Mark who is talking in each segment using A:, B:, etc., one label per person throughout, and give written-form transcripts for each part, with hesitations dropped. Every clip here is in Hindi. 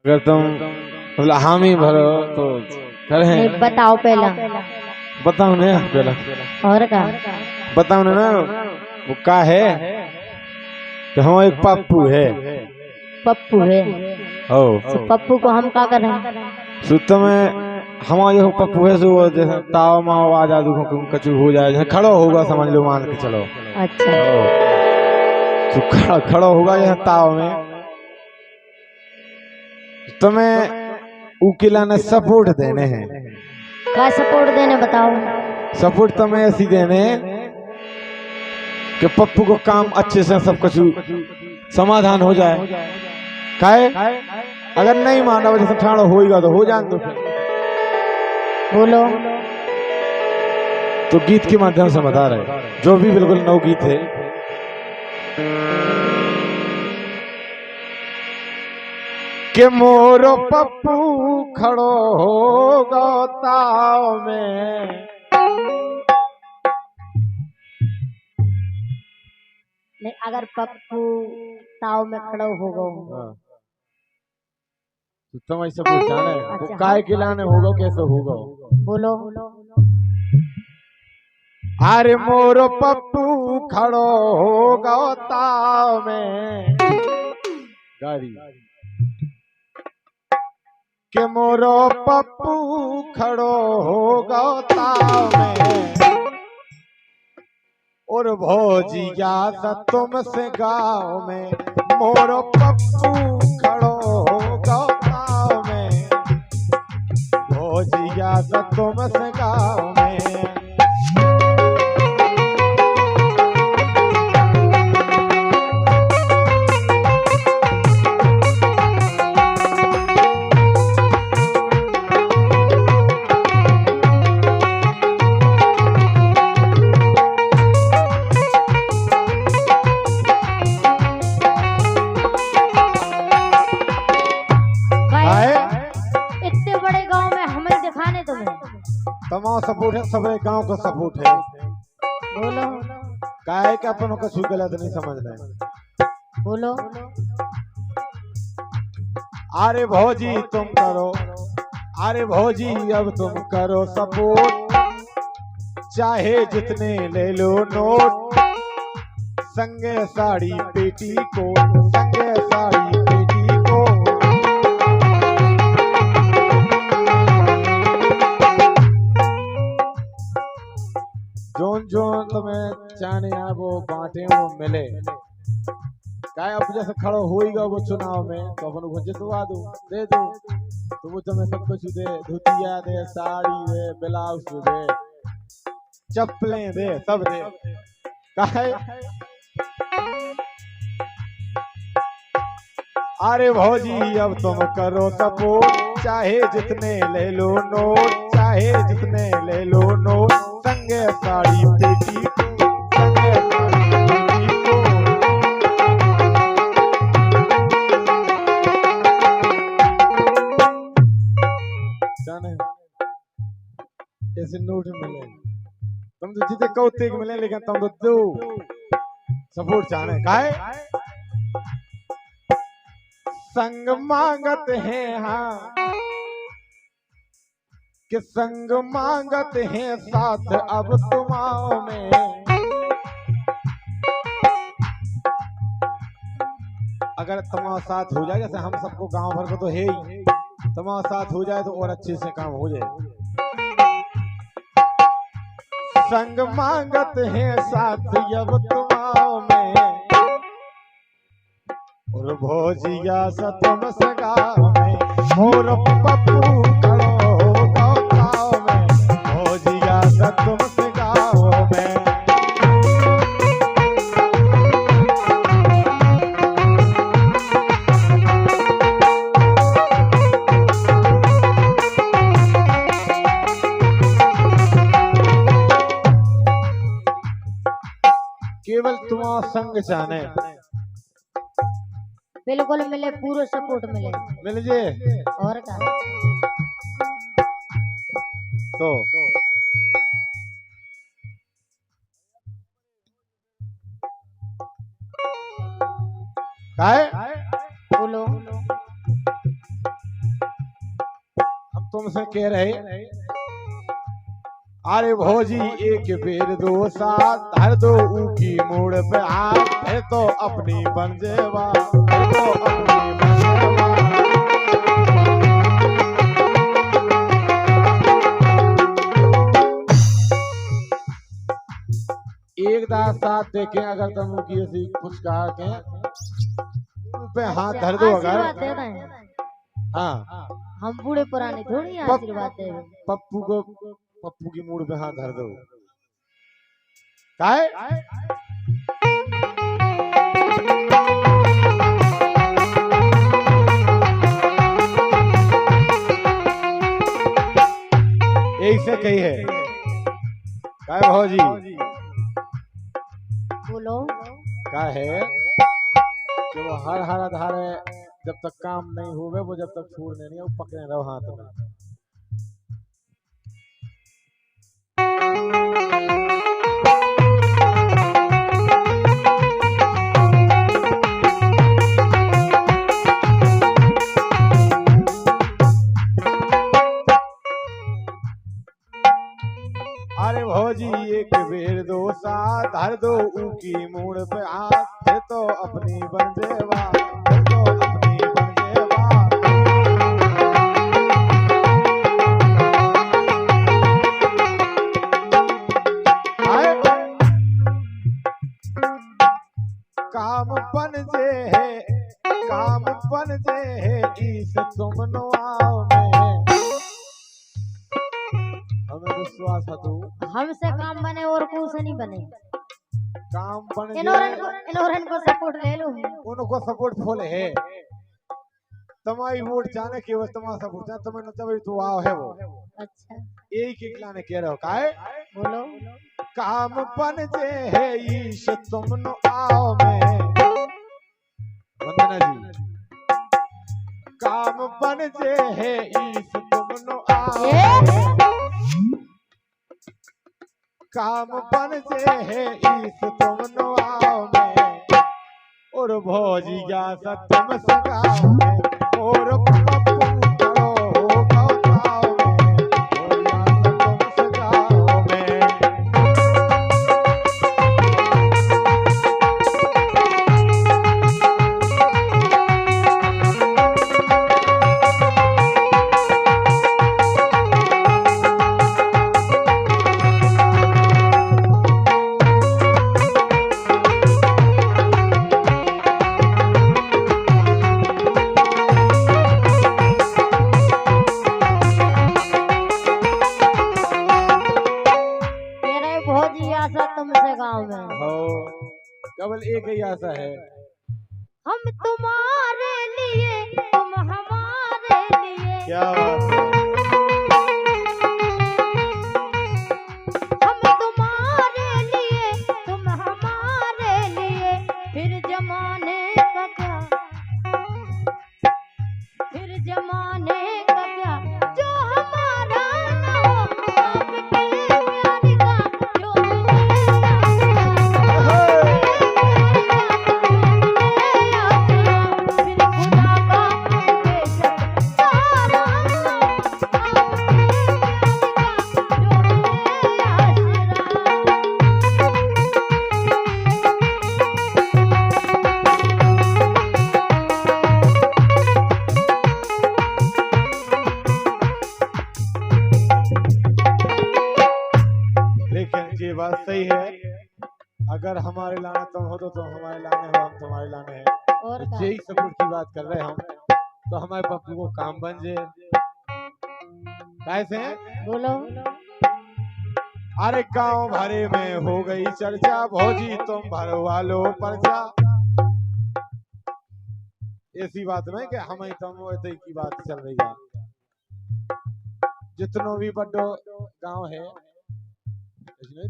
A: अगर तुम बोला हामी भरो तो
B: नहीं
A: करें।
B: बताओ पहला।
A: बताओ ना पहला।
B: और का
A: बताओ ना वो का है कि हम एक पप्पू है।
B: पप्पू है।
A: हो
B: तो पप्पू को हम का करें?
A: सुत में हमारा जो पप्पू है सो जैसे ताव माव आ जा दुखों कचू हो जाए जैसे खड़ो होगा समझ लो मान के चलो।
B: अच्छा
A: तो खड़ा होगा यह ताव में तुम्हें उकिला ने सपोर्ट देने हैं।
B: का सपोर्ट देने बताओ।
A: सपोर्ट तुम्हें ऐसी देने कि पप्पू को काम अच्छे से सब कुछ समाधान हो जाए। काहे अगर नहीं माना वजह से ठाणो होएगा तो हो जान दो।
B: बोलो।
A: तो गीत के माध्यम से बता रहे जो भी बिल्कुल नौ गीत है। कि मोरो पप्पू खड़ो होगा ताव में।
B: नहीं अगर पप्पू ताव में खड़ा होगा
A: तो तुम ऐसे पूछा ना
B: अच्छा,
A: काय खिलाने होगा कैसे होगा।
B: बोलो।
A: अरे मोरो पप्पू खड़ो होगा ताव में। गाड़ी के मोरो पप्पू खड़ो होगा ताव में। और भौजिया सा तुमसे गाँव में मोरो पप्पू खड़ो होगा ताव में। भौजिया सा तुमसे गाँव में।
B: इतने बड़े गांव में हमें दिखाने तुम्हें
A: तमाम सपोर्ट है सब गांव का सपोर्ट है।
B: बोलो।
A: काहे के अपन को कुछ गलत नहीं समझ रहे।
B: बोलो।
A: अरे भौजी तुम करो। अरे भौजी अब तुम करो सपोर्ट चाहे जितने ले लो नोट। संगे साड़ी पेटी को संगे साड़ी पेटी को। जोन जोन तुम्हें चाहने आप वो बांटे वो मिले। काय अब जैसे खड़ा होएगा वो चुनाव में तो अपन को जितवा दो दे दो तो वो तुम्हें सब कुछ दे धोतिया दे साड़ी दे ब्लाउज दे चप्पलें दे सब दे। काहे अरे भौजी अब तुम करो सपोर्ट चाहे जितने ले लो नोट चाहे जितने ले लो नोट। संगे साड़ी पेटी को संगे साड़ी पेटी को। जाने ऐसे नोट मिले तुम तो जितने कौते मिले लेकिन तुम तो दो सपोर्ट चाहने काहे संग मांगत हैं हाँ कि संग मांगत हैं साथ अब तुम्हारों में। अगर तुम्हारा साथ हो जाए जैसे हम सबको गांव भर को तो है ही तुम्हारा साथ हो जाए तो और अच्छे से काम हो जाए। संग मांगत हैं साथ अब तुम्हारों में। और भौजिया सा तुम से गाँव में मोर पप्पू खड़ो होगा ताव में। भौजिया सा तुम से गाँव में। केवल तुम्हारा संग चाहने
B: बिल्कुल मिले पूरा सपोर्ट मिले
A: मिल जे
B: और का
A: तो काहे
B: बोलो।
A: तुमसे कह रहे, अरे भौजी एक बेर दो साथ धर दो ऊकी मोड़ पे हाथ, है तो अपनी बंजेवा, है तो अपनी बंजेवा। एक दास साथ देखें अगर तुम की ऐसी फुसका के पे हाथ धर दो अगर,
B: आशीर्वाद दे रहे हैं।
A: हाँ
B: हम बूढ़े पुराने थोड़ी आशीर्वाद दे रहे।
A: पप्पू की मूड पे हाथ धर दो। काय एक से कही है, काय भौजी
B: बोलो।
A: क्या है कि वो हर हर आधार है, जब तक काम नहीं होवे वो जब तक छोड़ने नहीं है, वो पकड़े रहो हाथ में। अरे भौजी एक बेर दो साथ धर दो ऊकी मूड पे हाथ, है तो अपनी बंजेवा, है तो अपनी बंजेवा। काम बन जे है, काम बन जे है इस तुम नुआओ में, हमें विश्वास है तू
B: हमसे काम बने और कुछ नहीं बने।
A: काम बन
B: इनोरन को सपोर्ट ले लो।
A: उनको सपोर्ट फुल है, तुम्हारी वोट जाने के वो तुम्हारा सपोर्ट जाने तुम्हें न तभी तो आओ है वो।
B: अच्छा
A: एक एक लाने कह रहे हो काहे
B: बोलो।
A: काम बन जे है ईश तुम नो आओ में, वंदना जी काम बन जे है ईश तुम नो आओ में, काम बन जे है ईश तुम नो आओ में, और भौजी का सत्यम सगाओ में, और पप्पू करो हो गाओ में, और या सत्यम सगाओ में।
B: तुमसे गाँव में
A: हो केवल एक ही आशा है,
B: हम तुम्हारे लिए तुम हमारे लिए।
A: क्या बात है।
B: हम तुम्हारे लिए तुम हमारे लिए, फिर जमाने का क्या, फिर जमाने का क्या, जो हमारा ना हो आपके प्यार का, जो
A: ये बात सही है, अगर हमारे लाने तुम हो तो हमारे लाने हो, हम तुम्हारे लाने हैं,
B: और
A: यही सपोर्ट की बात कर रहे हैं हम, तो हमारे पप्पू को काम बन जाए। कैसे
B: बोलो।
A: अरे गांव भरे में हो गई चर्चा, भौजी तुम भरवा लो पर्चा। ऐसी बात नहीं कि हम ही तुम ऐसे की बात चल रही है, जितनो भी बड़ो गांव है,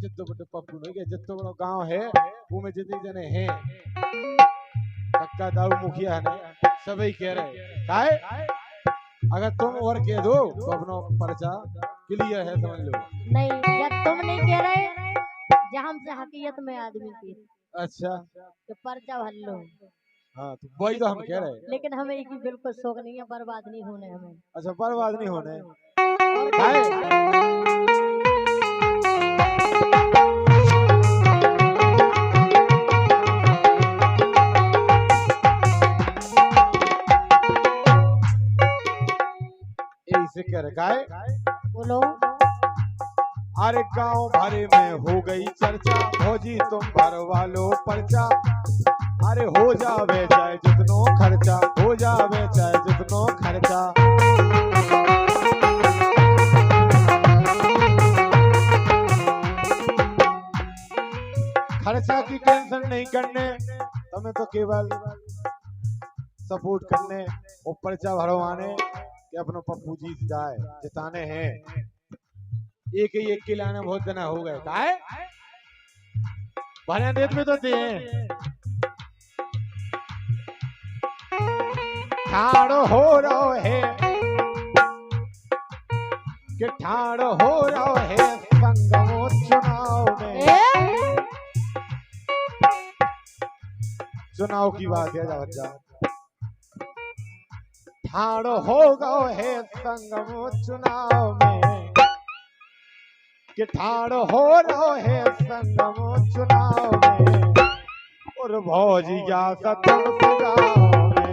A: जितो बड़ो पप्पू नहीं के जितो बड़ो गांव है, वो में जितने जने हैं, कक्का दाऊ मुखिया है, सभी कह रहे हैं अगर तुम और कह दो तो अपना पर्चा क्लियर है, समझ लो।
B: नहीं या तुम नहीं कह रहे, जहाँ हमसे हकीकत में आदमी की।
A: अच्छा
B: तो पर्चा भर लो।
A: हाँ तो वही तो हम कह रहे हैं।
B: लेकिन हमें एक भी बिल्कुल शौक नहीं है, बर्बाद नहीं होने हमें।
A: अच्छा बर्बाद नहीं होने।
B: और
A: काहे? ऐसे कह रहे काहे?
B: बोलो।
A: अरे गांव भरे में हो गई चर्चा, भौजी तुम भरवा लो पर्चा। अरे हो जावे चाहे जितनो खर्चा, हो जावे चाहे जितनो खर्चा। खर्चा की टेंशन नहीं करने, तुम्हें तो केवल सपोर्ट करने और पर्चा भरवाने कि अपना पप्पू जीत जाए, जिताने हैं। एक के लाने बहुत जना हो गए काहे? भले देत में तो दे ठाड़ो हो रहो है कि ठाड़ो हो रहो है संगमो चुनाव में। चुनाव की बात है बच्चा। ठाड़ो हो गओ है संगमो चुनाव में, कि ठाड़ो हो रहो है संगमो चुनाव में। और भौजी जा सतम सजाओ में।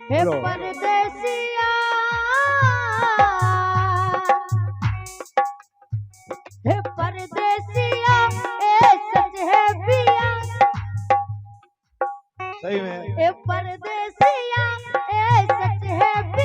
B: हे परदेसिया, हे परदेसिया, ए सच है पिया।
A: सही में
B: हे परदेसिया, ए सच है पिया।